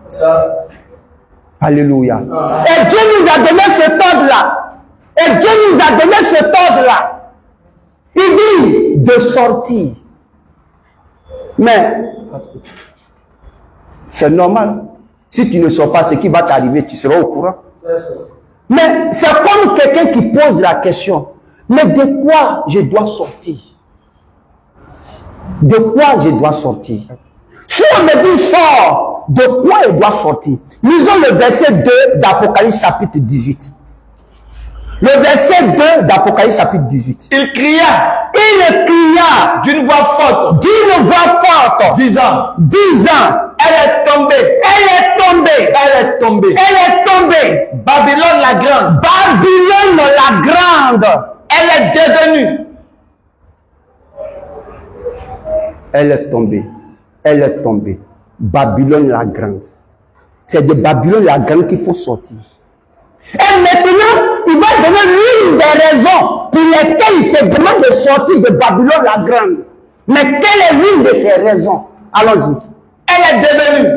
Ça. Alléluia. Et Dieu nous a donné cet ordre-là. Et Dieu nous a donné cet ordre-là. Il dit de sortir. Mais c'est normal. Si tu ne sors pas, ce qui va t'arriver, tu seras au courant. Mais c'est comme quelqu'un qui pose la question. Mais de quoi je dois sortir? De quoi je dois sortir? Si on me dit sort, de quoi il doit sortir? Lisons le verset 2 d'Apocalypse chapitre 18. Le verset 2 d'Apocalypse chapitre 18. Il cria D'une voix forte, disant, elle est tombée. Babylone la grande. Elle est devenue. Elle est tombée. Babylone la grande. C'est de Babylone la grande qu'il faut sortir. Et maintenant, il va donner l'une des raisons pour lesquelles il te demande de sortir de Babylone la grande. Mais quelle est l'une de ces raisons? Allons-y. Elle est devenue.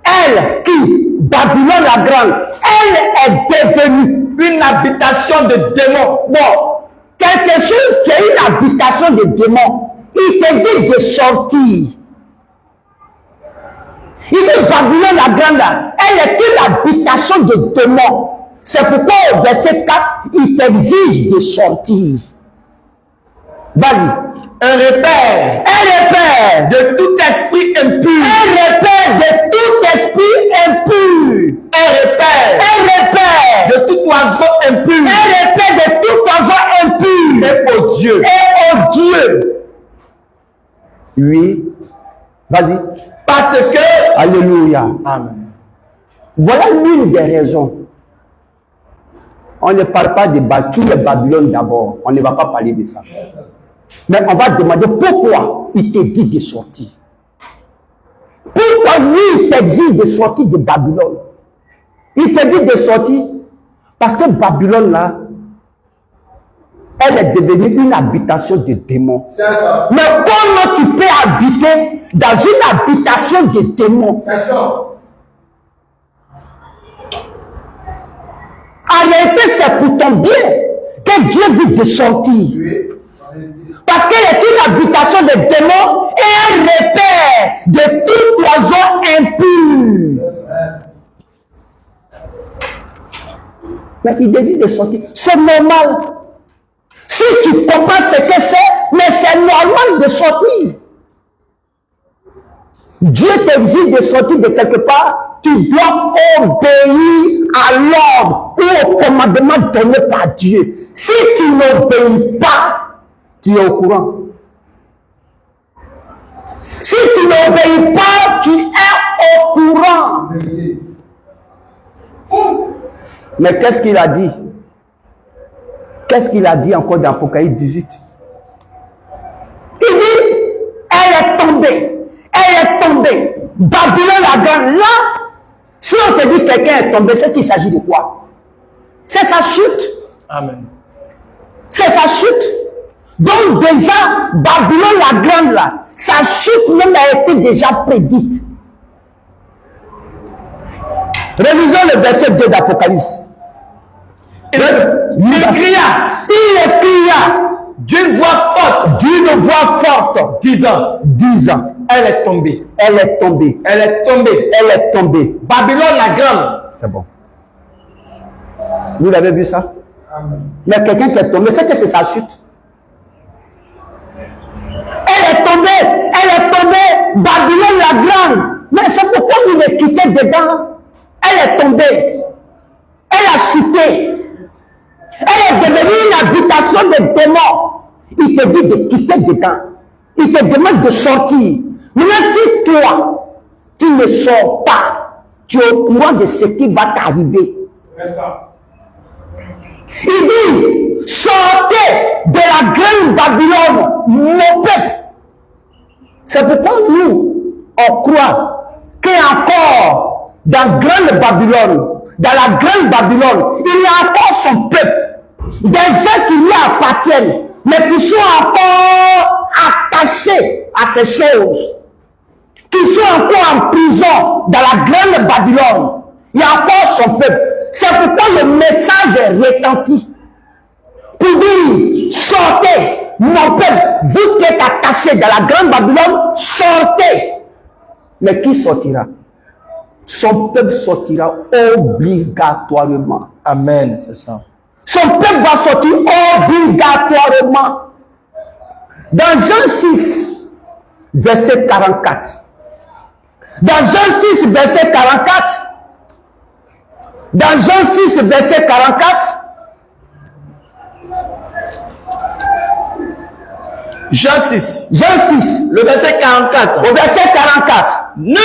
Elle qui? Babylone la grande. Elle est devenue Une habitation de démons. bon, quelque chose qui est une habitation de démons. Il te dit de sortir. Il dit Babylone la grande là, elle est une habitation de démons. C'est pourquoi au verset 4, il t'exige de sortir. Vas-y. Un repère de tout esprit impur. Un repère de tout esprit impur. Un repère de tout oiseau impur. Un repère de tout oiseau impur. Et odieux. Oui. Vas-y. Parce que. Alléluia. Amen. Voilà l'une des raisons. On ne parle pas de Babylone d'abord. On ne va pas parler de ça. Mais on va demander pourquoi il te dit de sortir. Pourquoi lui, il t'exige de sortir de Babylone? Il te dit de sortir parce que Babylone, là, elle est devenue une habitation de démons. C'est ça. Mais comment tu peux habiter dans une habitation de démons? C'est ça. En réalité, c'est pour ton bien que Dieu dit de sortir. Oui. Parce qu'elle est une habitation de démons et un repère de tout oiseau impur. Mais il dit de sortir. C'est normal. Si tu comprends ce que c'est, mais c'est normal de sortir. Dieu t'exige de sortir de quelque part, tu dois obéir à l'ordre ou au commandement donné par Dieu. Si tu n'obéis pas, tu es au courant. Si tu n'obéis pas, tu es au courant. Mais qu'est-ce qu'il a dit? Qu'est-ce qu'il a dit encore dans Apocalypse 18? Il dit, elle est tombée. Babylone la grande. Là, si on te dit quelqu'un est tombé, c'est qu'il s'agit de quoi? C'est sa chute. Amen. C'est sa chute. Donc déjà, Babylone la grande là, sa chute même a été déjà prédite. Révisons le verset 2 d'Apocalypse. Il cria d'une voix forte, disant, elle est tombée. Babylone la grande. C'est bon. Vous avez vu ça? Amen. Mais quelqu'un qui est tombé, c'est que c'est sa chute. Elle est tombée, Babylone la grande. Mais c'est pourquoi il est quitté dedans. Elle est tombée. Elle a chuté. Elle est devenue une habitation de démons. Il te dit de quitter dedans. Il te demande de sortir. Maintenant, si toi, tu ne sors pas, tu es au courant de ce qui va t'arriver. C'est ça. Il dit, sortez de la grande Babylone, mon peuple. C'est pourquoi nous, on croit qu'encore dans grande Babylone, dans la grande Babylone, il y a encore son peuple, des gens qui lui appartiennent, mais qui sont encore attachés à ces choses. qui sont encore en prison dans la grande Babylone. Il y a encore son peuple. C'est pourquoi le message est retenti. Pour dire, sortez, mon peuple, vous qui êtes attachés dans la grande Babylone, sortez. Mais qui sortira? Son peuple sortira obligatoirement. Amen, c'est ça. Son peuple va sortir obligatoirement. Dans Jean 6, verset 44. Dans Jean 6, verset 44. Dans Jean 6, verset 44. Jean 6. Jean 6. Le verset 44. Au verset 44. Nul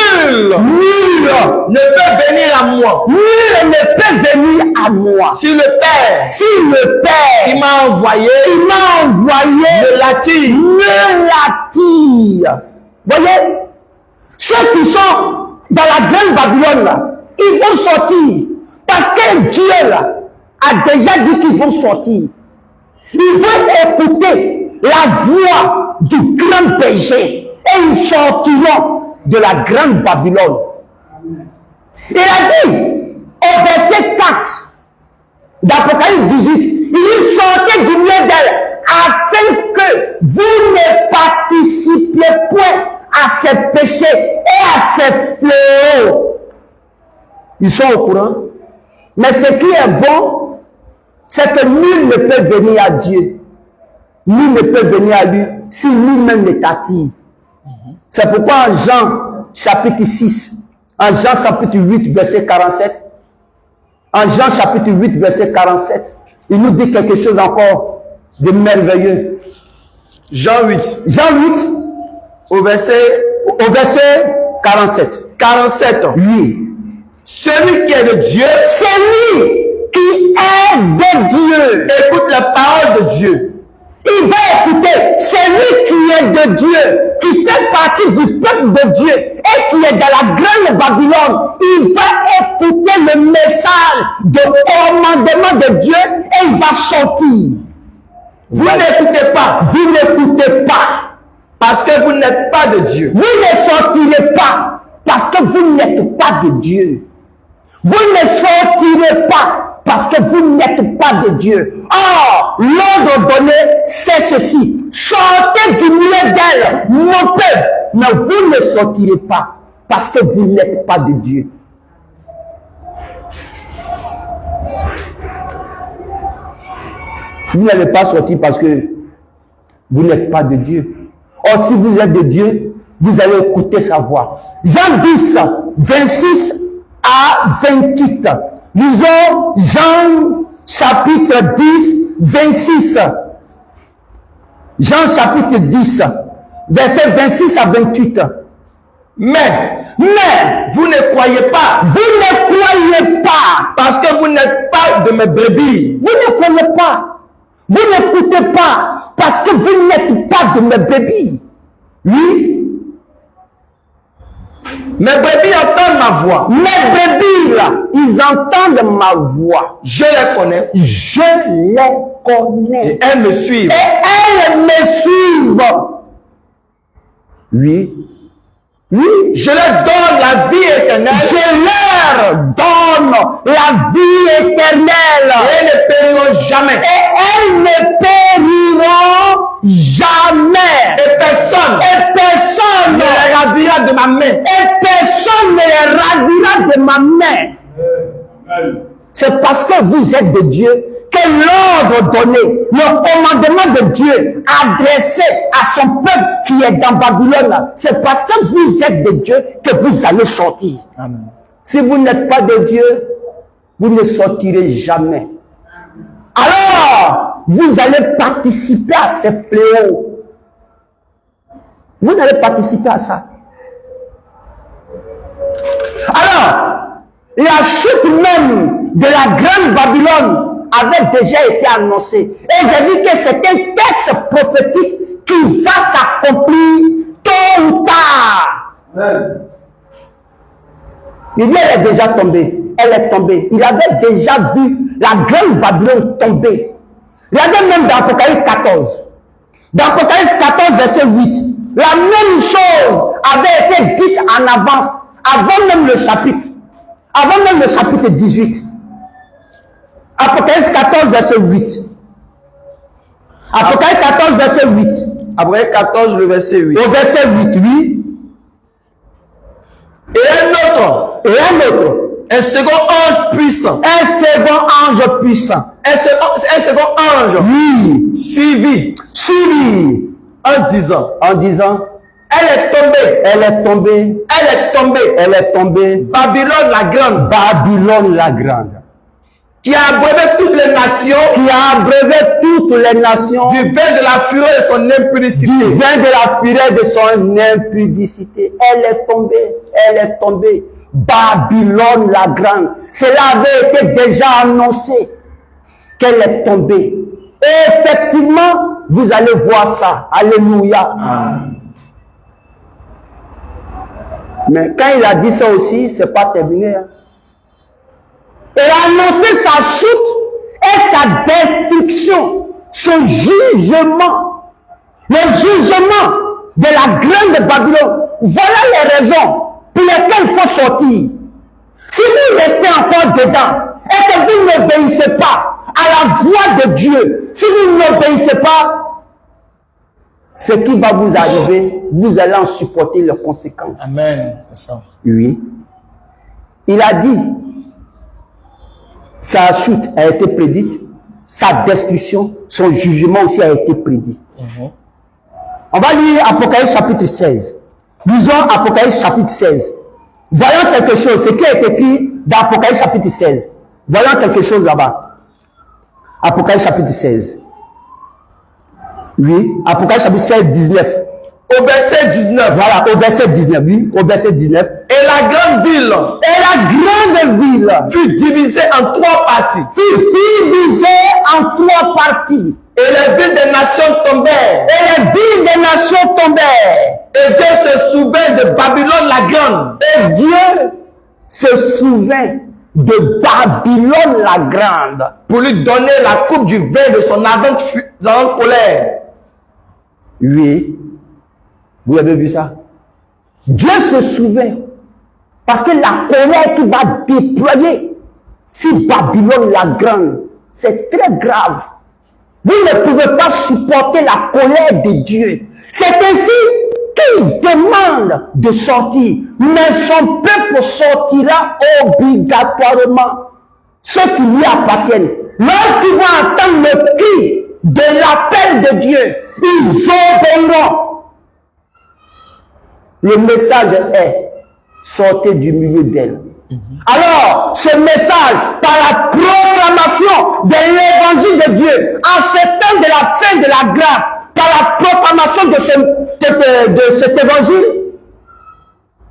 Nul ne peut venir à moi. Nul ne peut venir à moi. Si le Père Si le Père qui m'a envoyé me l'attire. me l'attire. Voyez, ceux qui sont dans la grande Babylone, là, ils vont sortir. Parce que Dieu là, a déjà dit qu'ils vont sortir. Ils vont écouter la voix du grand péché et ils sortiront de la grande Babylone. Il a dit au verset 4 d'Apocalypse 18, il dit sortez du milieu d'elle afin que vous ne participiez point à ces péchés et à ces fléaux. Ils sont au courant. Mais ce qui est bon, c'est que nul ne peut venir à Dieu. Nul ne peut venir à lui si lui-même ne t'attire. C'est pourquoi en Jean chapitre 6, en Jean chapitre 8, verset 47, en Jean chapitre 8, verset 47, il nous dit quelque chose encore de merveilleux. Jean 8. Jean 8, Au verset 47. 47. Oui. Celui qui est de Dieu, Celui qui est de Dieu, écoute la parole de Dieu. il va écouter. Celui qui est de Dieu, qui fait partie du peuple de Dieu et qui est dans la grande Babylone, il va écouter le message de commandement de Dieu et il va sortir. Vous n'écoutez pas Vous n'écoutez pas. parce que vous n'êtes pas de Dieu. Vous ne sortirez pas parce que vous n'êtes pas de Dieu. Vous ne sortirez pas parce que vous n'êtes pas de Dieu. Or, l'ordre donné, c'est ceci. Sortez du milieu d'elle, mon peuple. Mais vous ne sortirez pas parce que vous n'êtes pas de Dieu. Vous n'allez pas sortir parce que vous n'êtes pas de Dieu. Or, si vous êtes de Dieu, vous allez écouter sa voix. Jean 10, 26 à 28. Lisons Jean chapitre 10, 26. Jean chapitre 10, verset 26 à 28. Mais vous ne croyez pas Vous ne croyez pas. parce que vous n'êtes pas de mes brebis. Vous ne croyez pas. Vous n'écoutez pas parce que vous n'êtes pas de mes brebis. Oui. Mes brebis entendent ma voix. Mes brebis, là, ils entendent ma voix. Je les connais Je les connais. et elles me suivent. Et elles me suivent. Oui. Oui. Je leur donne la vie éternelle Je leur donne la vie éternelle. et elles ne périront jamais. Et elles ne périront jamais. Et personne Ne ne les ravira de ma main. Et personne ne les ravira de ma main. C'est parce que vous êtes de Dieu que l'ordre donné, le commandement de Dieu adressé à son peuple qui est dans Babylone, c'est parce que vous êtes de Dieu que vous allez sortir. Amen. Si vous n'êtes pas de Dieu, vous ne sortirez jamais. Alors, vous allez participer à ces fléaux. Vous allez participer à ça. Alors, la chute même de la grande Babylone avait déjà été annoncée. Et j'ai dit que c'est un texte prophétique qui va s'accomplir tôt ou tard. Il dit, elle est déjà tombée. Elle est tombée. Il avait déjà vu la grande Babylone tomber. Regardez même dans Apocalypse 14. Dans Apocalypse 14, verset 8. La même chose avait été dite en avance, avant même le chapitre. Avant même le chapitre 18. Apocalypse 14, verset 8. Apocalypse 14, verset 8. Apocalypse 14, le verset 8. Au verset 8, oui. Et un autre, un second ange puissant. Un second ange puissant. Un second ange. Oui. Suivi. En disant. Elle est tombée. Elle est tombée. Elle est tombée. Elle est tombée. Babylone la grande. Babylone la grande. Qui a abreuvé toutes les nations. Qui a abreuvé toutes les nations. Du vin de la fureur de son impudicité. Du vin de la fureur de son impudicité. Elle est tombée. Elle est tombée. Babylone la grande. Cela avait été déjà annoncé qu'elle est tombée. Et effectivement, vous allez voir ça. Alléluia. Amen. Mais quand il a dit ça aussi, c'est pas terminé. Hein. Il a annoncé sa chute et sa destruction, son jugement, le jugement de la grande Babylone. Voilà les raisons pour lesquelles il faut sortir. Si vous restez encore dedans et que vous n'obéissez pas à la voix de Dieu, si vous n'obéissez pas, ce qui va vous arriver, vous allez en supporter les conséquences. Amen. Oui. Il a dit, sa chute a été prédite, sa destruction, son jugement aussi a été prédit. On va lire Apocalypse chapitre 16. Lisons Apocalypse chapitre 16. Voyons quelque chose, ce qui est écrit dans Apocalypse chapitre 16. Voyons quelque chose là-bas. Apocalypse chapitre 16. Oui, Apocalypse chapitre 16, 19. Au verset 19. Voilà, au verset 19, oui, au verset 19. Et la grande ville. Et la grande ville. Fut divisée en 3 parties. Fut divisée en 3 parties. Et les villes des nations tombèrent. Et les villes des nations tombèrent. Et Dieu se souvint de Babylone la grande. Et Dieu se souvint de Babylone la grande. Pour lui donner la coupe du vin de son ardente colère. Oui. Vous avez vu ça? Dieu se souvint. Parce que la colère qui va déployer sur Babylone la grande, c'est très grave. Vous ne pouvez pas supporter la colère de Dieu. C'est ainsi qu'il demande de sortir. Mais son peuple sortira obligatoirement. Ceux qui lui appartiennent. Lorsqu'ils vont entendre le cri de l'appel de Dieu, ils obéiront. Le message est, sortez du milieu d'elle. Alors, ce message, par la proclamation de l'évangile de Dieu, en ce temps de la fin de la grâce, par la proclamation de cet évangile,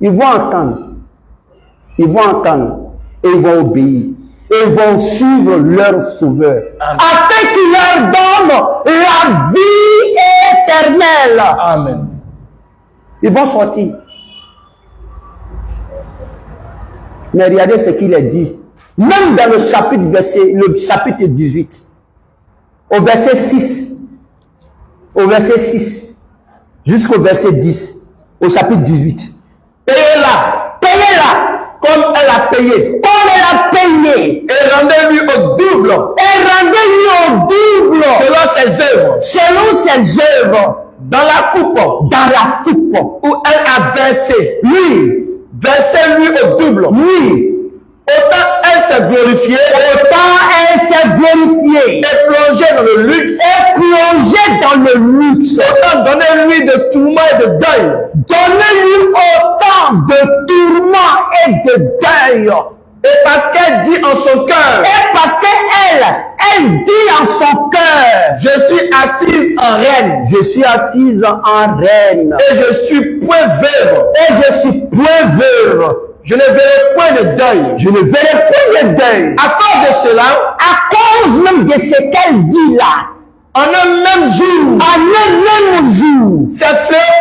ils vont entendre. Ils vont entendre. Et ils vont obéir. Et ils vont suivre leur sauveur. Amen. Afin qu'il leur donne la vie éternelle. Amen. Ils vont sortir. Mais regardez ce qu'il est dit. Même dans le chapitre 18, au verset 6, jusqu'au verset 10, au chapitre 18. Payez-la, comme elle a payé. Et rendez-lui au double. Selon ses œuvres. Dans la coupe où elle a versé. Oui. Versez-lui au double. Oui. Autant elle s'est glorifiée. Et plongée dans le luxe. Autant donnez-lui de tourments et de deuil. Donnez-lui autant de tourments et de deuil. Et parce qu'elle dit en son cœur. Et parce qu'elle dit en son cœur. Je suis assise en reine. Et je suis point veuve. Je ne verrai point de deuil. À cause de cela. À cause même de ce qu'elle dit là. En un même jour. Ces fléaux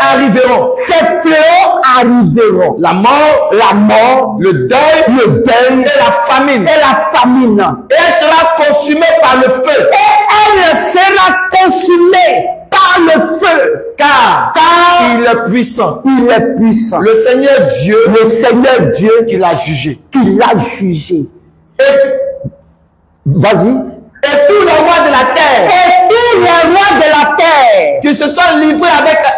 arriveront. La mort, le deuil et la famine. Et elle sera consumée par le feu. par le feu. Car il est puissant. Il est puissant. Le Seigneur Dieu qui l'a jugé. Et, Vas-y. et tous les rois de la terre Et tous les rois de la terre qui se sont livrés avec elle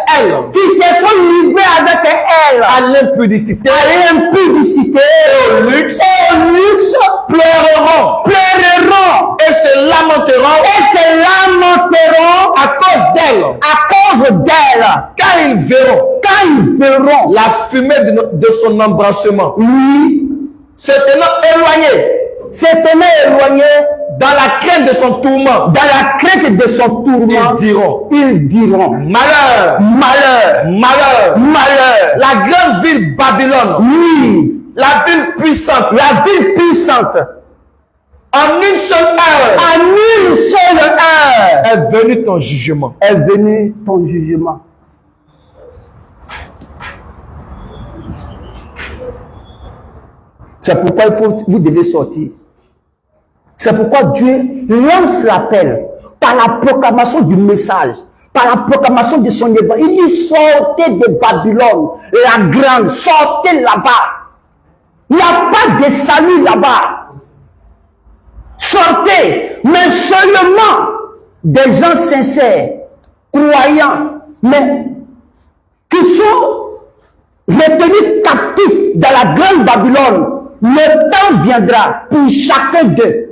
qui se sont livrés avec elle à l'impudicité, à l'impudicité, au luxe, pleureront et se lamenteront à cause d'elle. Car ils verront la fumée de son embrassement. Oui, Se tenant éloigné dans la crainte de son tourment. Ils diront malheur, la grande ville Babylone, oui, la ville puissante, en une seule heure est venu ton jugement. est venu ton jugement. C'est pourquoi vous devez sortir. C'est pourquoi Dieu lance l'appel par la proclamation du message, par la proclamation de son évangile. Il dit sortez de Babylone, la grande, sortez là-bas. Il n'y a pas de salut là-bas. Sortez, mais seulement des gens sincères, croyants, mais qui sont retenus captifs dans la grande Babylone. Le temps viendra pour chacun d'eux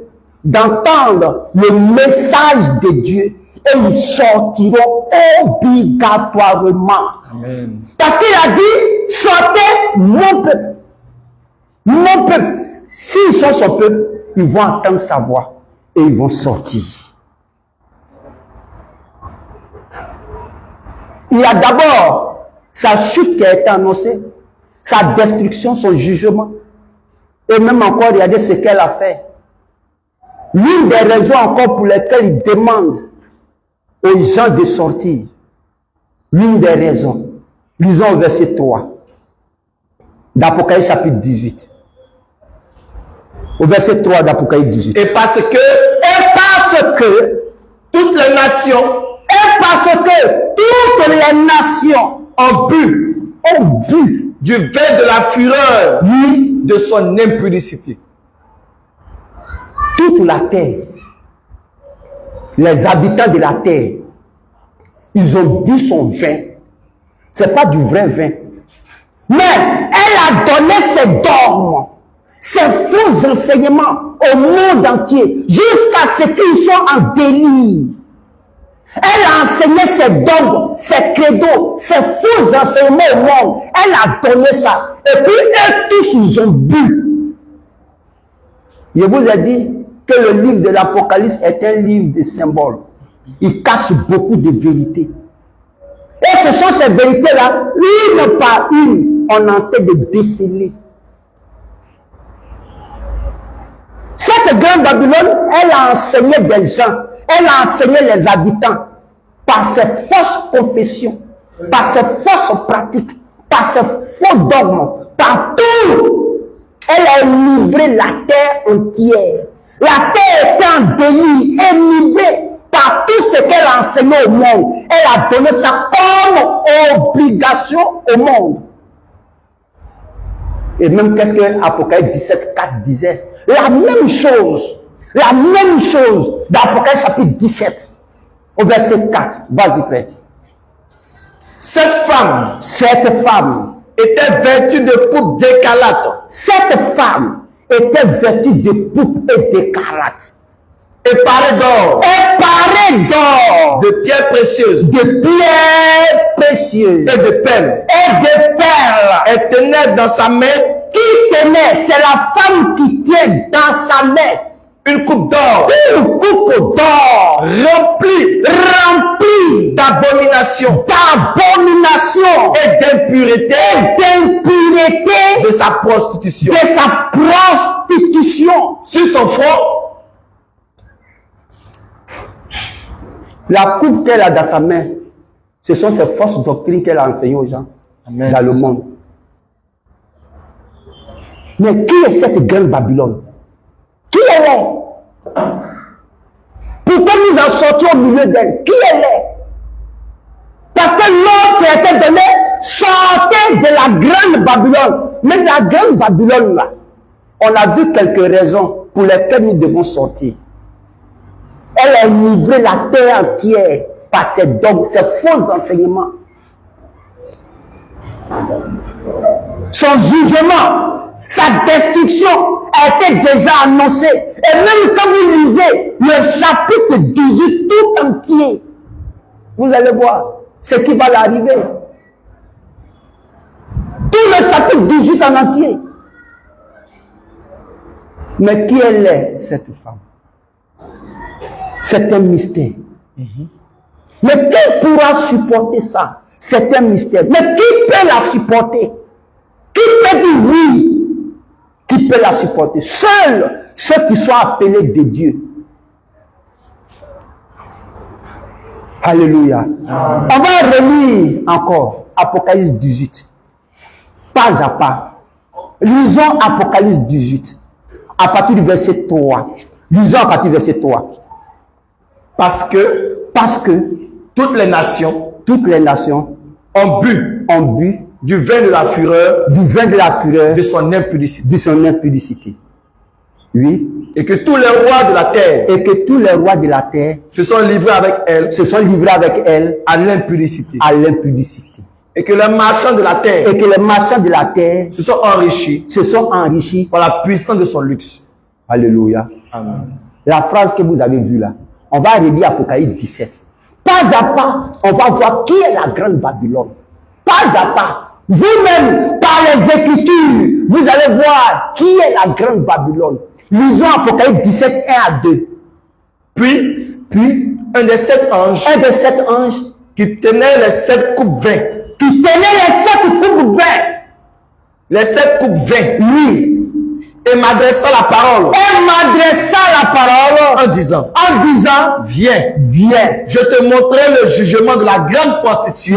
d'entendre le message de Dieu et ils sortiront obligatoirement. Amen. Parce qu'il a dit, sortez mon peuple. Mon peuple. S'ils sont son peuple, ils vont entendre sa voix et ils vont sortir. Il y a d'abord sa chute qui a été annoncée, sa destruction, son jugement. Et même encore, regardez ce qu'elle a fait. L'une des raisons encore pour lesquelles il demande aux gens de sortir, l'une des raisons, lisons au verset 3 d'Apocalypse chapitre 18. Au verset 3 d'Apocalypse 18. Et parce que toutes les nations ont bu du vin de la fureur de son impudicité. Toute la terre, les habitants de la terre, ils ont bu son vin. C'est pas du vrai vin. Mais elle a donné ses dogmes, ses faux enseignements au monde entier, jusqu'à ce qu'ils soient en délire. Elle a enseigné ses dogmes, ses credos, ses faux enseignements au monde. Elle a donné ça. Et puis, eux tous, ils ont bu. Je vous ai dit que le livre de l'Apocalypse est un livre de symboles. Il cache beaucoup de vérités. Et ce sont ces vérités-là, une par une, on est en train de déceler. Cette grande Babylone, elle a enseigné des gens, elle a enseigné les habitants par ses fausses confessions, par ses fausses pratiques, par ses faux dogmes, par tout. Elle a livré la terre entière. La terre était en délit, énivrée par tout ce qu'elle a enseigné au monde. Elle a donné ça comme obligation au monde. Et même qu'est-ce que Apocalypse 17:4 disait? La même chose dans Apocalypse chapitre 17, au verset 4. Vas-y, frère. Cette femme était vêtue de poupes d'écarlate. Cette femme était vêtue de poupes et d'écarlate. et parée d'or, de pierres précieuses, et de perles. Elle tenait dans sa main, c'est la femme qui tient dans sa main une coupe d'or, remplie d'abomination et d'impureté de sa prostitution. Sur son front, la coupe qu'elle a dans sa main, ce sont ces fausses doctrines qu'elle a enseignées aux gens. Amen. Dans le monde. Mais qui est cette grande Babylone? Qui elle est? Pourquoi nous en sortions au milieu d'elle? Qui elle est? l'ordre qui a été donné, sortez de la grande Babylone. Mais la grande Babylone, là, on a vu quelques raisons pour lesquelles nous devons sortir. Elle a livré la terre entière par ses dogmes, ses faux enseignements. Son jugement, sa destruction a été déjà annoncée. Et même quand vous lisez le chapitre 18 tout entier, vous allez voir ce qui va l'arriver. Tout le chapitre 18 en entier. Mais qui elle est, cette femme? C'est un mystère. Mais qui pourra supporter ça? C'est un mystère. Mais qui peut la supporter? Qui peut dire oui? Qui peut la supporter? Seuls ceux qui sont appelés de Dieu. Alléluia. On va relire encore Apocalypse 18. Pas à pas. Lisons Apocalypse 18. À partir du verset 3. Lisons à partir du verset 3. Parce que toutes les nations ont bu du vin de la fureur, de son impudicité. Oui. Et que tous les rois de la terre se sont livrés avec elle à l'impudicité. Et que les marchands de la terre se sont enrichis par la puissance de son luxe. Alléluia. Amen. La phrase que vous avez vue là, on va relire Apocalypse 17. Pas à pas, on va voir qui est la grande Babylone. Pas à pas. Vous-même, par les Écritures, vous allez voir qui est la grande Babylone. Lisons Apocalypse 17, 1 à 2. Puis, un des sept anges qui tenait les 7 coupes vin. Les 7 coupes vin. Oui. Et m'adressant la parole. En disant, viens, je te montrerai le jugement de la grande prostituée.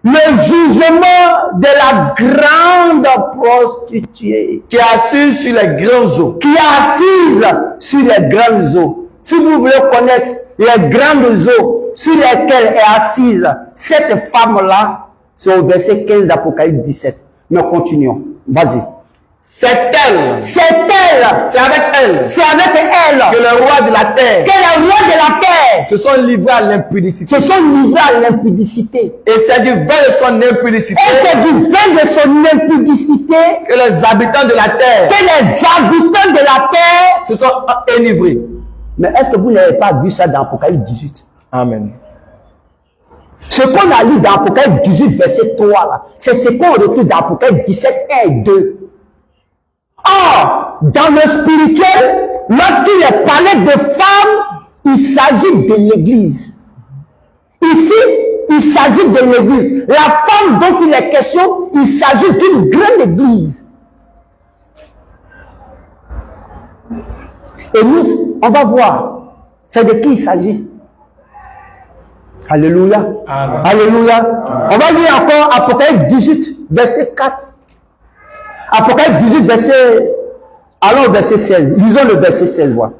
Le jugement de la grande prostituée qui est assise sur les grandes eaux. Si vous voulez connaître les grandes eaux sur lesquelles est assise cette femme-là, c'est au verset 15 d'Apocalypse 17. Mais continuons. Vas-y. C'est elle. C'est avec elle. Que les rois de la terre. Se sont livrés à l'impudicité. Et c'est du vin de son impudicité. Que les habitants de la terre. Se sont enivrés. Mais est-ce que vous n'avez pas vu ça dans Apocalypse 18? Amen. Ce qu'on a lu dans Apocalypse 18, verset 3, là, c'est ce qu'on retrouve dans Apocalypse 17, 1 et 2. Or, dans le spirituel, lorsqu'il est parlé de femmes, il s'agit de l'Église. Ici, il s'agit de l'Église. La femme dont il est question, il s'agit d'une grande Église. Et nous, on va voir, c'est de qui il s'agit. Alléluia. Amen. Alléluia. On va lire encore Apocalypse 18, verset 4. Apocalypse 18, allons au verset 16. Lisons le verset 16. Voilà.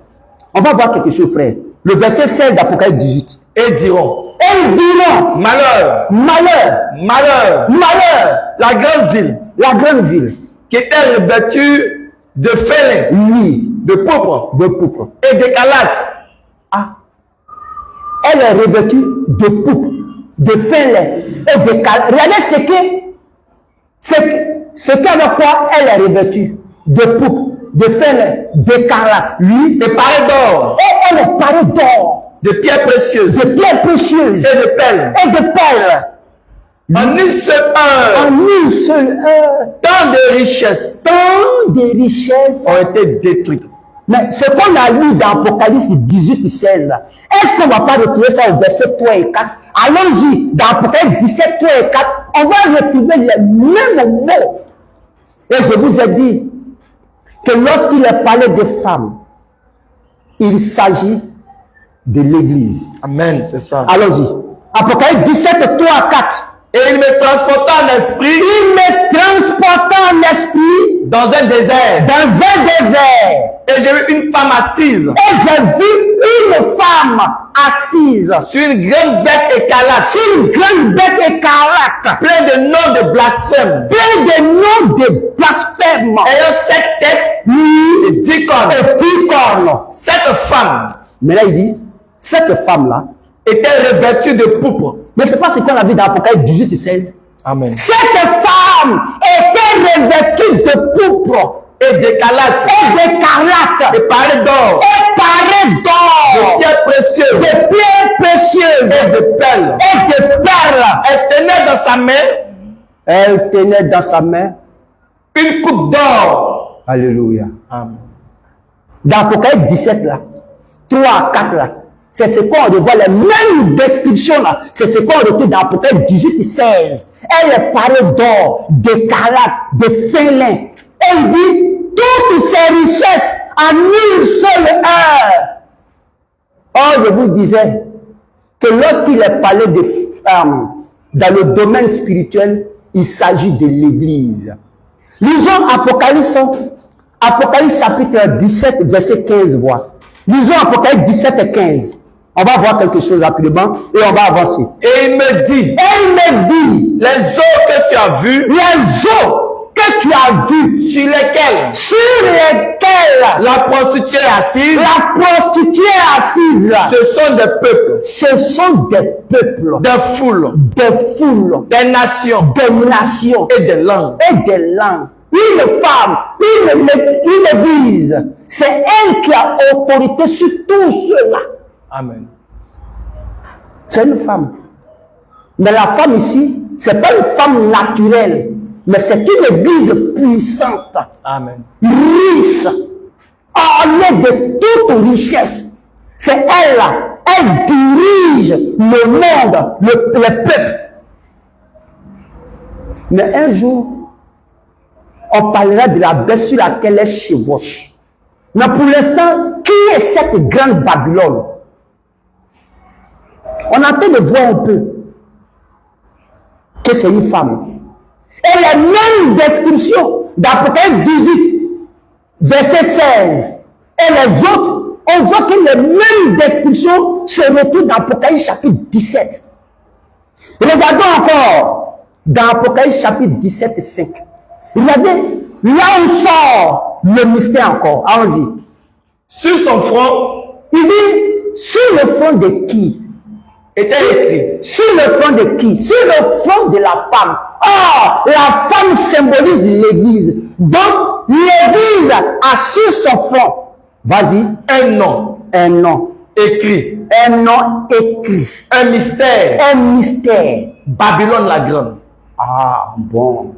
On va voir quelque chose, frère. Le verset 16 d'Apocalypse 18. Et ils diront, malheur, la grande ville, qui était revêtue de félin, oui, de pourpre, et d'écarlate. Ah. Elle est revêtue de pourpre, de félin et d'écarlate. Regardez ce qu'avec quoi elle est revêtue de pourpre, de félin, d'écarlate. Lui, et parée d'or. Et elle est parée d'or. De pierres précieuses. Et de perles. En une seule heure. Tant de richesses ont été détruites. Mais ce qu'on a lu dans Apocalypse 18 et 16, est-ce qu'on ne va pas retrouver ça au verset 3 et 4? Allons-y, dans Apocalypse 17, 3 et 4, on va retrouver les mêmes mots. Et je vous ai dit que lorsqu'il est parlé de femmes, il s'agit de l'Église. Amen, c'est ça. Allons-y. Apocalypse 17, 3 à 4. Et il me transporta en esprit. dans un désert. Et j'ai vu une femme assise. Et j'ai vu une femme assise sur une grande bête écarlate. Plein de noms de blasphème. Ayant 7 têtes et 10 cornes. Cette femme. Mais là il dit, cette femme-là était revêtue de pourpre. Mais c'est pas ce qu'on a vu dans Apocalypse 18 et 16. Amen. Cette femme était revêtue de pourpre et d'écarlate. Et parée d'or. De pierres précieuses. Et de perles. Elle tenait dans sa main. Une coupe d'or. Alléluia. Amen. Dans Apocalypse 17 là, 3 à 4 là, c'est ce qu'on revoit, les mêmes descriptions là, c'est ce qu'on retrouve dans Apocalypse 18 et 16. Elle est parée d'or, d'écarlate, de fin lin. Elle dit toutes ses richesses en une seule heure. Or, je vous disais que lorsqu'il est parlé de femmes dans le domaine spirituel, il s'agit de l'Église. Lisons Apocalypse chapitre 17, verset 15, voix. Lisons Apocalypse 17 et 15. On va voir quelque chose rapidement et on va avancer. Et il me dit, les eaux que tu as vues, sur lesquelles la prostituée est assise, ce sont des peuples, des foules, des nations, et des langues. Une femme, une église, c'est elle qui a autorité sur tout cela. Amen. C'est une femme. Mais la femme ici, c'est pas une femme naturelle, mais c'est une église puissante. Amen. Riche, ornée de toute richesse. C'est elle là. Elle dirige le monde, le peuple. Mais un jour, on parlera de la bête sur laquelle elle chevauche. Mais pour l'instant, qui est cette grande Babylone? On a de voir un peu que c'est une femme. Et les mêmes descriptions d'Apocalypse 18, verset 16, et les autres, on voit que les mêmes descriptions se retrouvent dans Apocalypse chapitre 17. Regardons encore dans Apocalypse chapitre 17 et 5. Regardez, là où sort le mystère encore. Allons-y. Sur son front, il dit, sur le front de qui? Était écrit. Sur le front de qui? Sur le front de la femme. Or, la femme symbolise l'église. Donc, l'église a sur son front, vas-y, un nom. Écrit. Un nom écrit. Un mystère. Babylone la grande. Ah, bon.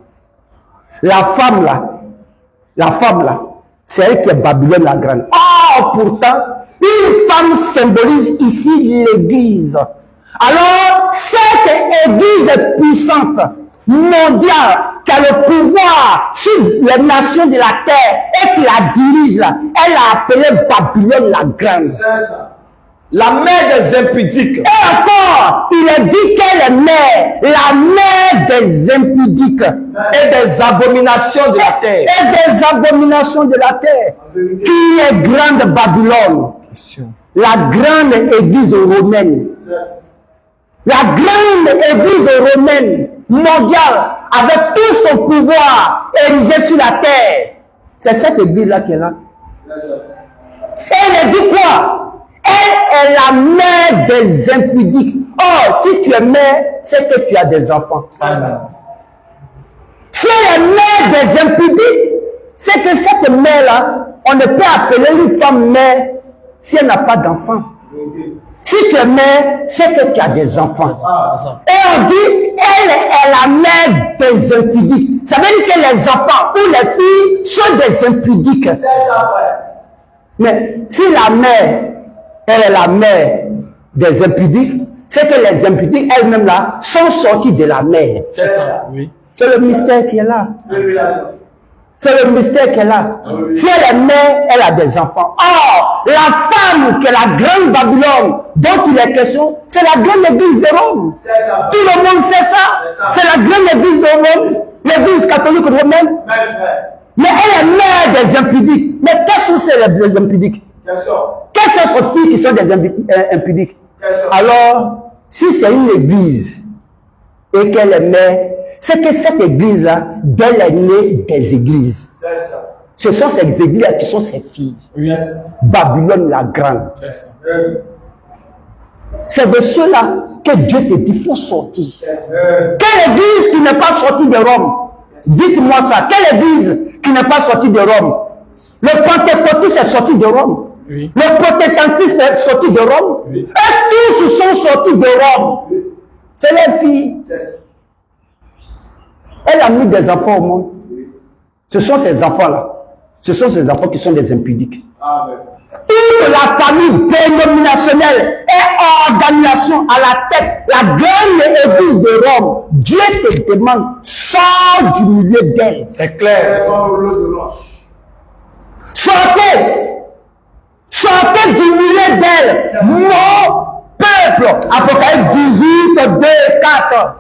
La femme là, c'est elle qui est Babylone la grande. Or, pourtant, une femme symbolise ici l'église. Alors, cette église puissante, mondiale, qui a le pouvoir sur les nations de la terre et qui la dirige, elle a appelé Babylone la grande. La mère des impudiques. Et encore, il est dit qu'elle est mère, la mère des impudiques. Et des abominations de la terre. Qui est grande Babylone? La grande église romaine. La grande église romaine mondiale, avec tout son pouvoir érigé sur la terre. C'est cette église-là qui est là. Elle dit quoi? Elle est la mère des impudiques. Or, si tu es mère, c'est que tu as des enfants. Si elle est mère des impudiques, c'est que cette mère-là, on ne peut appeler une femme mère si elle n'a pas d'enfants. Si tu es mère, c'est que tu as des enfants. Et on dit, elle est la mère des impudiques. Ça veut dire que les enfants ou les filles sont des impudiques. Mais si la mère, elle est la mère des impudiques, c'est que les impudiques elles-mêmes là sont sorties de la mer. C'est ça, oui. C'est le mystère qui est là. C'est le mystère qui est là. Si elle est mère, elle a des enfants. Or, la femme qui est la grande Babylone, dont il est question, c'est la grande église de Rome. Tout le monde sait ça. C'est la grande église de Rome. l'église catholique romaine. Mais elle est mère des impudiques. Mais quels sont ces impudiques? Quelles sont ces filles qui sont des impudiques? Alors, si c'est une église et qu'elle est mère, c'est que cette église-là, d'elle est née des églises. Ce sont ces églises qui sont ses filles. Babylone la grande. C'est de ceux-là que Dieu te dit, il faut sortir. Quelle église qui n'est pas sortie de Rome? Dites-moi ça. Quelle église qui n'est pas sortie de Rome? Le pentecôtiste est sorti de Rome. Oui. Le protestantiste est sorti de Rome. Oui. Et tous sont sortis de Rome. Oui. C'est les filles. Elle a mis des enfants au monde. Oui. Ce sont ces enfants-là. Ce sont ces enfants qui sont des impudiques. Amen. Toute la famille dénominationnelle et organisation à la tête, la grande église de Rome, Dieu te demande, sors du milieu d'elle. C'est clair. Sortez. Sortez du milieu d'elle. Mon peuple. Apocalypse 18, 2, 4.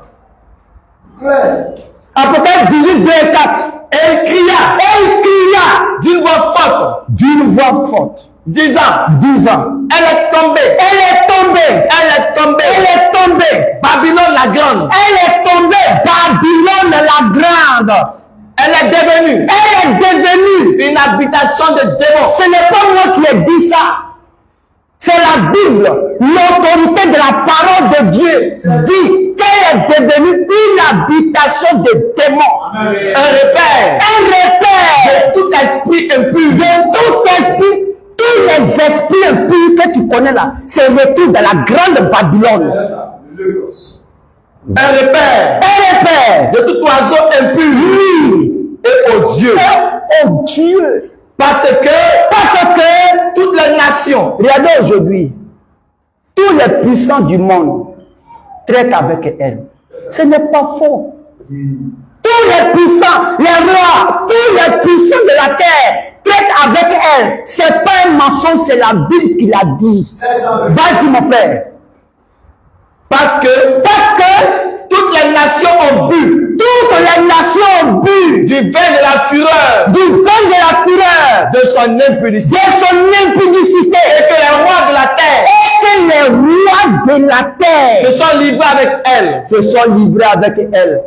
Apocalypse 18, 2, 4. Elle cria d'une voix forte, disant, elle est tombée, Babylone la grande, elle est devenue une habitation de démons. Ce n'est pas moi qui ai dit ça, c'est la Bible, l'autorité de la parole de Dieu dit qu'elle est devenue une habitation de démons. Amen. Un repère de tout esprit impur, tous les esprits impurs que tu connais là, c'est le retour de la grande Babylone. Un repère de tout oiseau impur, oui, et au Dieu. Parce que toutes les nations, regardez aujourd'hui, tous les puissants du monde traitent avec elle. Ce n'est pas faux. Tous les puissants, les rois, tous les puissants de la terre traitent avec elle. C'est pas un mensonge, c'est la Bible qui l'a dit. Vas-y mon frère. Parce que toutes les nations ont bu. Toutes les nations ont bu du vin de la fureur. De son impudicité. Et que les rois de la terre. Se sont livrés avec elle.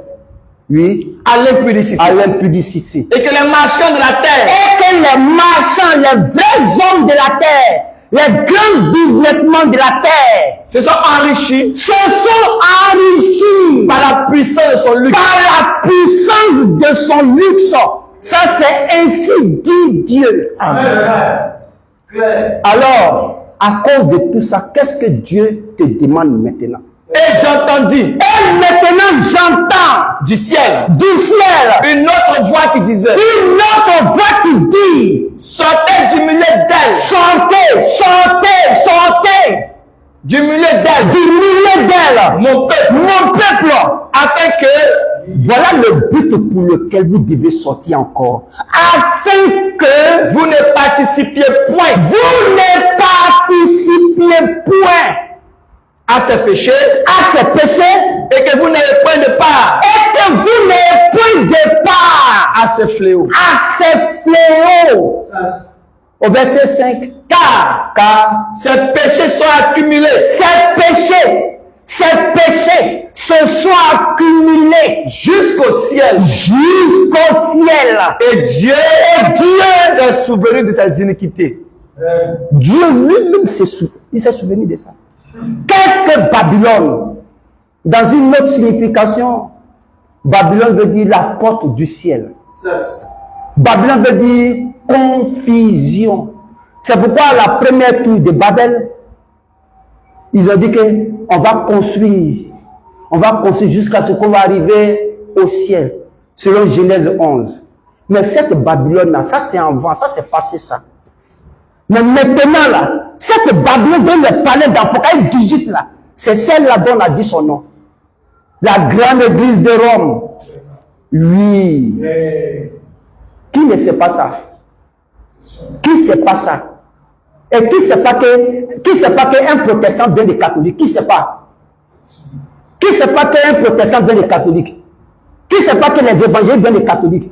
Oui. À l'impudicité. Et que les marchands de la terre. Les vrais hommes de la terre. Les grands businessmen de la terre se sont enrichis par la puissance de son luxe. Ça, c'est ainsi dit Dieu. Amen. Alors, à cause de tout ça, qu'est-ce que Dieu te demande maintenant? Et maintenant j'entends du ciel une autre voix qui disait, sortez du milieu d'elle, sortez du milieu d'elle, mon peuple, afin que, voilà le but pour lequel vous devez sortir encore, afin que vous ne participiez point à ces péchés, et que vous n'ayez point de part, à ces fléaux. Au verset 5, car ces péchés sont accumulés. Ces péchés se sont accumulés jusqu'au ciel. Et Dieu s'est souvenu de ses iniquités. Dieu lui-même s'est souvenu de ça. Qu'est-ce que Babylone? Dans une autre signification, Babylone veut dire la porte du ciel. Babylone veut dire confusion. C'est pourquoi la première tour de Babel, ils ont dit qu'on va construire jusqu'à ce qu'on va arriver au ciel, selon Genèse 11. Mais cette Babylone-là, ça c'est en vent, ça c'est passé ça. Mais maintenant là, cette Babylone dont le palais d'Apocalypse 18 là, c'est celle-là dont on a dit son nom. La grande église de Rome. Oui. Qui ne sait pas ça? Qui ne sait pas ça? Et qui ne sait pas qu'un protestant vient des catholiques? Qui ne sait pas? Qui ne sait pas qu'un protestant vient des catholiques? Qui ne sait pas que les évangéliques viennent des catholiques?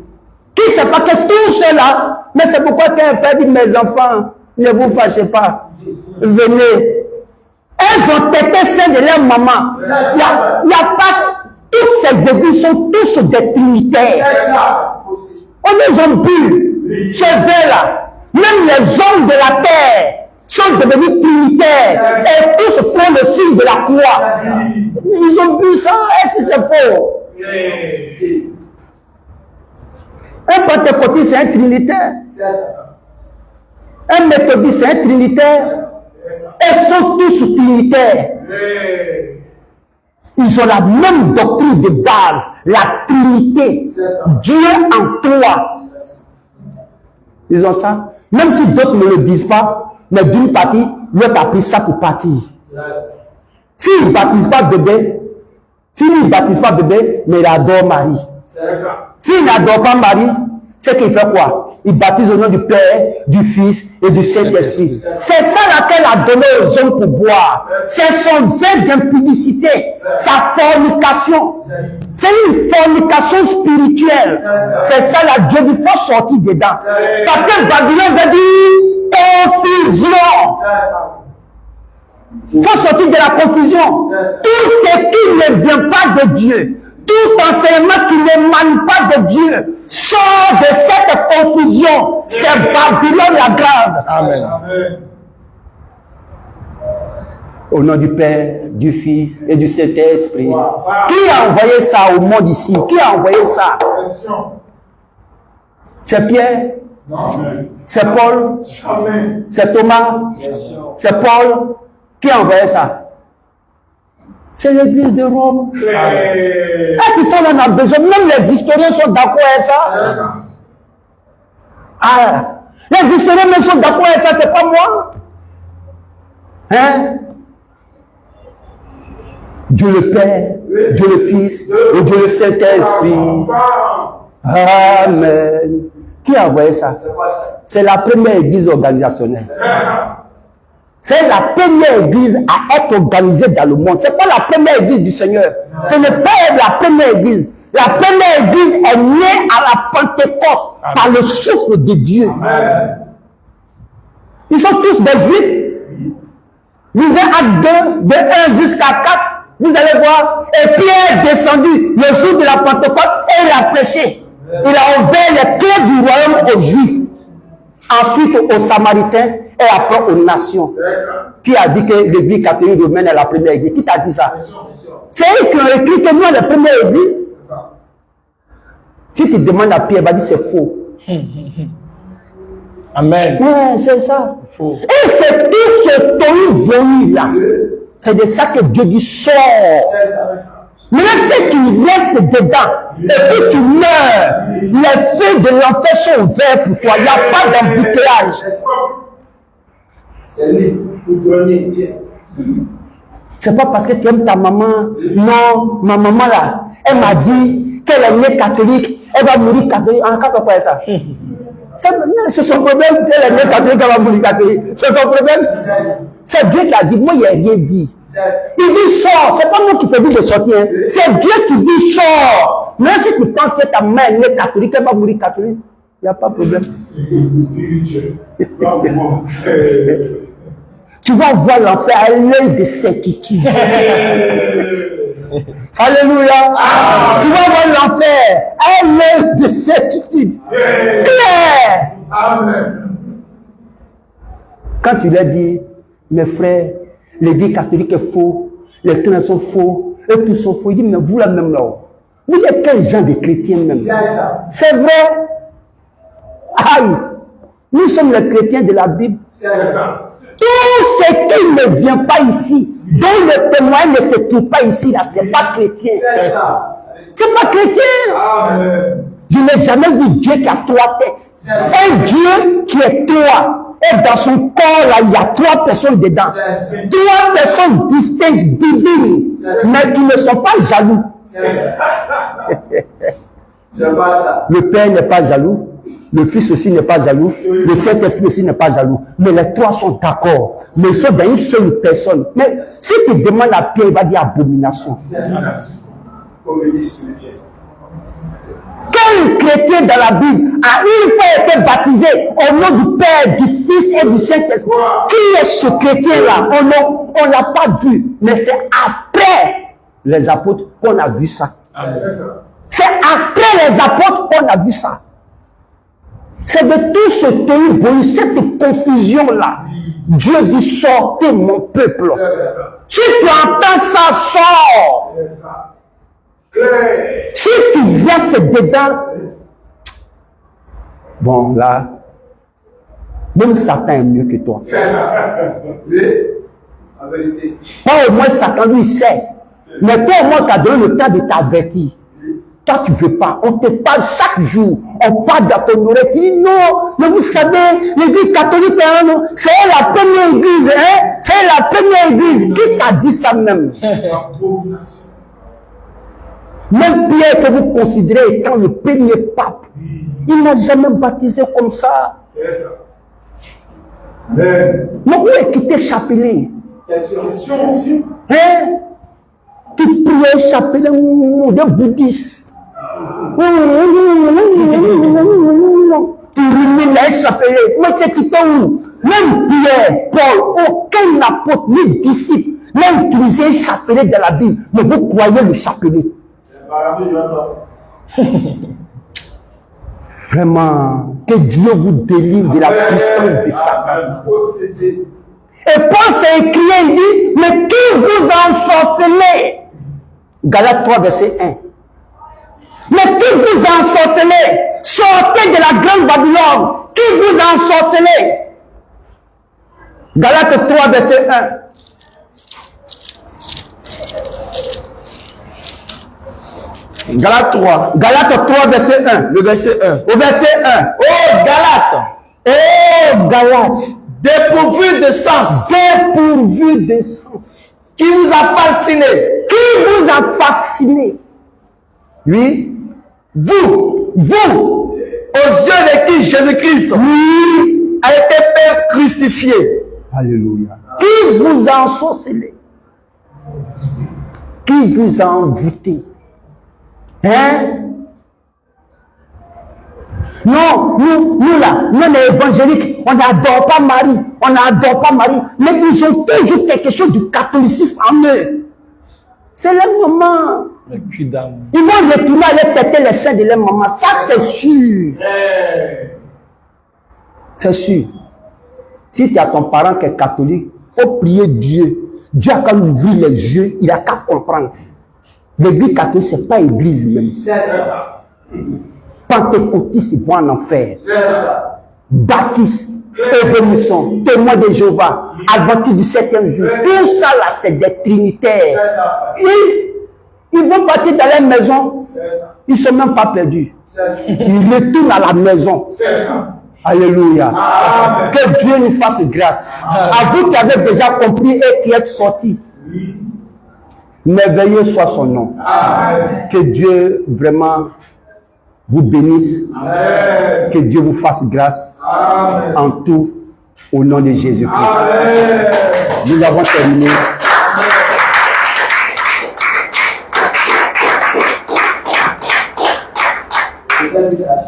Qui ne sait pas que tout cela, mais c'est pourquoi qu'un père dit, mes enfants, ne vous fâchez pas. Venez. Elles ont été celles de leur maman. Il n'y a pas, toutes ces églises sont tous des trinitaires. On les a bu, ce verre-là. Même les hommes de la terre sont devenus trinitaires. Et tous font le signe de la croix. Ils ont bu ça, est-ce que c'est faux? Un pentecôtiste, c'est un trinitaire. Un méthodiste, c'est un trinitaire. Ils sont tous trinitaires. Ils ont la même doctrine de base, la Trinité. Dieu en toi. Ils ont ça. Même si d'autres ne le disent pas, mais d'une partie, l'autre a pris ça pour partir. S'il ne baptise pas bébé, mais il adore Marie. S'il n'adore pas Marie, c'est qu'il fait quoi? Il baptise au nom du Père, du Fils et du Saint-Esprit. C'est ça laquelle a donné aux hommes pour boire. C'est son vin d'impudicité, sa fornication. C'est une fornication spirituelle. C'est ça la Dieu dit, il faut sortir dedans. Parce que Babylone veut dire confusion. Il faut sortir de la confusion. Tout ce qui ne vient pas de Dieu, tout enseignement qui n'émane pas de Dieu, sort de cette confusion. C'est Babylone la grande. Amen. Au nom du Père, du Fils et du Saint-Esprit. Qui a envoyé ça au monde ici? Qui a envoyé ça? C'est Pierre? C'est Paul? C'est Thomas? C'est Paul? Qui a envoyé ça? C'est l'église de Rome. Est-ce que ça on en a besoin? Même les historiens sont d'accord avec ça. Ah, les historiens même sont d'accord avec ça, c'est pas moi. Hein? Dieu le Père, Dieu le Fils et Dieu le Saint-Esprit. Amen. Qui a envoyé ça? C'est la première église organisationnelle. C'est la première église à être organisée dans le monde. Ce n'est pas la première église du Seigneur. Ce n'est pas la première église. La première église est née à la Pentecôte par le souffle de Dieu. Amen. Ils sont tous des Juifs. Lisez Actes 2, de 1 jusqu'à 4. Vous allez voir. Et Pierre est descendu le jour de la Pentecôte et il a prêché. Il a ouvert les clés du royaume aux Juifs. Ensuite aux Samaritains et après aux nations. Qui a dit que l'église catholique romaine est la première église? Qui t'a dit ça? C'est eux qui ont écrit que nous, la première église. Si tu demandes à Pierre, il va dire c'est faux. Amen. Ouais, c'est ça. Faux. Et c'est tout ce tohu venu là. C'est de ça que Dieu dit sort. Maintenant, si tu laisses dedans et puis tu meurs, les feux de l'enfer sont ouverts pour toi. Il n'y a pas d'embouteillage. C'est libre pour donner bien. C'est pas parce que tu aimes ta maman. Non, ma maman là, elle m'a dit qu'elle est née catholique, elle va mourir catholique. En cas de quoi ça? C'est son problème, elle est née catholique, elle va mourir catholique. C'est son problème. C'est Dieu qui a dit, moi, il n'y a rien dit. Il dit sort, c'est pas moi qui te dis de sortir, hein. C'est Dieu qui dit sort. Même si tu penses que ta mère est née catholique, elle va mourir catholique, il n'y a pas de problème. Tu vas voir l'enfer à l'œil de certitude. Alléluia. Tu vas voir l'enfer à l'œil de certitude. Claire. Amen. Quand tu leur dis, mes frères, l'église catholique est faux, les trains sont faux, et tous sont faux, il dit, mais vous là même là, vous êtes quel genre de chrétiens même? C'est vrai. Aïe. Nous sommes les chrétiens de la Bible. C'est ça. Tout ce qui ne vient pas ici, dont le témoin ne se trouve pas ici, là, c'est pas chrétien. C'est ça. C'est pas chrétien. Amen. Je n'ai jamais vu Dieu qui a trois têtes. Un Dieu qui est trois. Et dans son corps, là, il y a trois personnes dedans. Trois personnes distinctes, divines, mais qui ne sont pas jaloux. C'est pas ça. Le Père n'est pas jaloux. Le Fils aussi n'est pas jaloux. Le Saint-Esprit aussi n'est pas jaloux. Mais les trois sont d'accord. Mais ils sont dans une seule personne. Mais si tu demandes à Pierre, il va dire abomination. Comédie spirituelle. Quel chrétien dans la Bible a une fois été baptisé au nom du Père, du Fils et du Saint-Esprit? Qui est ce chrétien-là? On l'a pas vu, mais c'est après les apôtres qu'on a vu ça. C'est après les apôtres qu'on a vu ça. C'est de tout ce pays, cette confusion-là. Dieu dit, sortez mon peuple. Si tu entends ça, sors. Si tu restes dedans, bon là, même Satan est mieux que toi. Pas au moins Satan, lui, il sait. Mais toi, au moins, tu as donné le temps de t'avertir. Toi, tu ne veux pas. On te parle chaque jour. On parle dans ton oreille. Tu dis non, mais vous savez, l'église catholique, hein, c'est la première église. Hein? C'est la première église. Qui t'a dit ça même? Même Pierre que vous considérez étant le premier pape, il n'a jamais baptisé comme ça. C'est ça. Mais où est quitté chapelet? Hein? Tu priais chapelet de bouddhiste. Tu rumines les chapelets. Mais c'est quitté où? Même Pierre, Paul, aucun apôtre ni disciple n'a utilisé un chapelet de la Bible. Mais vous croyez le chapelet? Vraiment, que Dieu vous délivre de la puissance de Satan. Et Paul s'est écrit, il dit, mais qui vous a ensorcelé? Galates 3, verset 1. Mais qui vous a ensorcelé? Sortez de la grande Babylone. Qui vous a ensorcelé? Galates 3, verset 1. Galates 3. Galates 3, verset 1. Le verset 1. Au verset 1. Oh, Galates, Oh, Galates, dépourvu de sens, dépourvu de sens. qui vous a fasciné. Qui vous a fasciné? Oui. Vous, Vous. aux yeux de qui Jésus-Christ Oui. a été Père crucifié. Alléluia. Qui vous a ensorcelé? Qui vous a envoûté? Hein? Non, nous là, nous les évangéliques, on n'adore pas Marie, on n'adore pas Marie, mais ils ont toujours quelque chose du catholicisme en eux. C'est le moment. Le cul d'âme. Ils vont retourner aller péter les seins de leur maman, ça c'est sûr. C'est sûr. Si tu as ton parent qui est catholique, il faut prier Dieu. Dieu a qu'à ouvrir les yeux, il a qu'à comprendre. L'église catholique, ce n'est pas l'église même. C'est ça. Pentecôtistes, ils vont en enfer. C'est ça. Baptistes, évolution, témoins de Jéhovah, adventistes du 7e jour. Tout ça là, c'est des trinitaires. C'est ça. Ils vont partir dans leur maison. C'est ça. Ils ne sont même pas perdus. C'est ça. Ils retournent à la maison. C'est ça. Alléluia. Amen. Que Dieu nous fasse grâce. À vous qui avez déjà compris et qui êtes sortis. Merveilleux soit son nom. Amen. Que Dieu vraiment vous bénisse. Amen. Que Dieu vous fasse grâce Amen. en tout au nom de Jésus-Christ. Amen. Nous avons terminé. C'est ça le message.